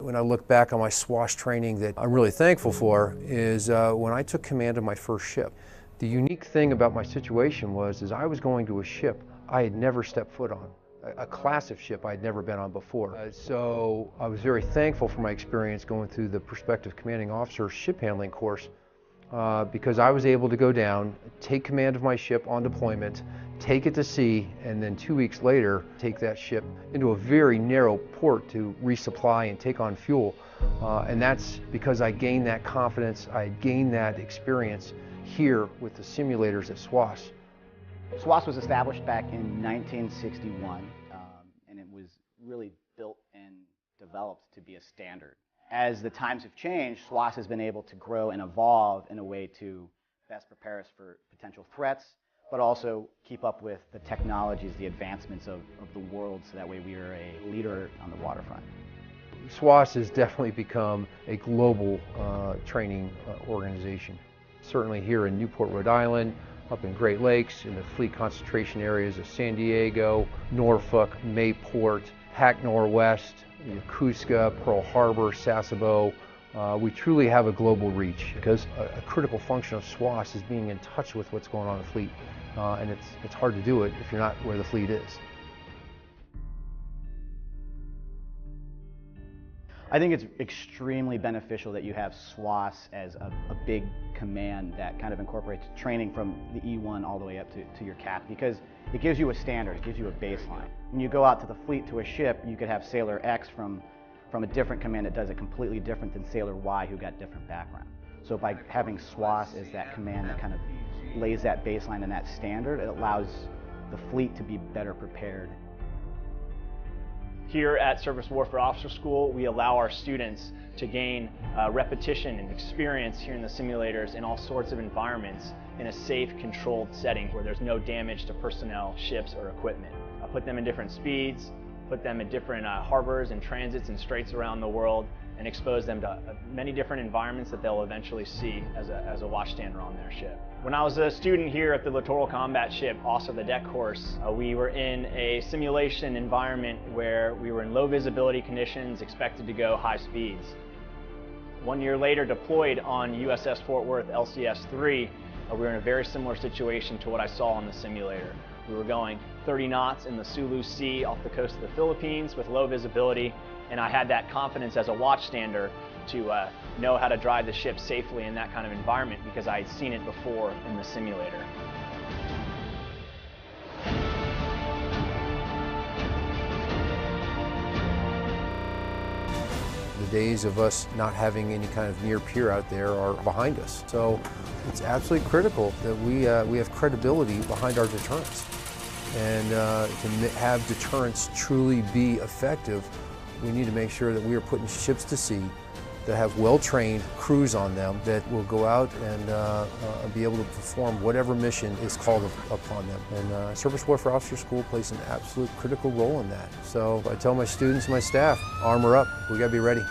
When I look back on my SWAS training that I'm really thankful for is when I took command of my first ship. The unique thing about my situation was I was going to a ship I had never stepped foot on, a class of ship I had never been on before. So I was very thankful for my experience going through the prospective commanding officer ship handling course because I was able to go down, take command of my ship on deployment, take it to sea, and then 2 weeks later take that ship into a very narrow port to resupply and take on fuel. And that's because I gained that confidence, I gained that experience here with the simulators at SWAS. SWAS was established back in 1961, and it was really built and developed to be a standard. As the times have changed, SWAS has been able to grow and evolve in a way to best prepare us for potential threats, but also keep up with the technologies, the advancements of the world, so that way we are a leader on the waterfront. SWAS has definitely become a global training organization. Certainly here in Newport, Rhode Island, up in Great Lakes, in the fleet concentration areas of San Diego, Norfolk, Mayport, Hacknor West, Yokosuka, Pearl Harbor, Sasebo. We truly have a global reach because a critical function of SWAS is being in touch with what's going on in the fleet. And it's hard to do it if you're not where the fleet is. I think it's extremely beneficial that you have SWAS as a big command that kind of incorporates training from the E1 all the way up to your cap, because it gives you a standard, it gives you a baseline. When you go out to the fleet to a ship, you could have Sailor X from a different command that does it completely different than Sailor Y who got different background. So by having SWAS as that command that kind of lays that baseline and that standard, it allows the fleet to be better prepared. Here at Surface Warfare Officer School, we allow our students to gain repetition and experience here in the simulators in all sorts of environments in a safe, controlled setting where there's no damage to personnel, ships, or equipment. I put them in different speeds, put them in different harbors and transits and straits around the world, and expose them to many different environments that they'll eventually see as a watchstander on their ship. When I was a student here at the Littoral Combat Ship, also the deck course, we were in a simulation environment where we were in low visibility conditions, expected to go high speeds. 1 year later, deployed on USS Fort Worth LCS-3, we were in a very similar situation to what I saw on the simulator. We were going 30 knots in the Sulu Sea off the coast of the Philippines with low visibility, and I had that confidence as a watchstander to know how to drive the ship safely in that kind of environment because I had seen it before in the simulator. The days of us not having any kind of near peer out there are behind us. So it's absolutely critical that we have credibility behind our deterrence. And to have deterrence truly be effective, we need to make sure that we are putting ships to sea that have well-trained crews on them that will go out and be able to perform whatever mission is called upon them. And Surface Warfare Officer School plays an absolute critical role in that. So I tell my students and my staff, armor up, we gotta be ready.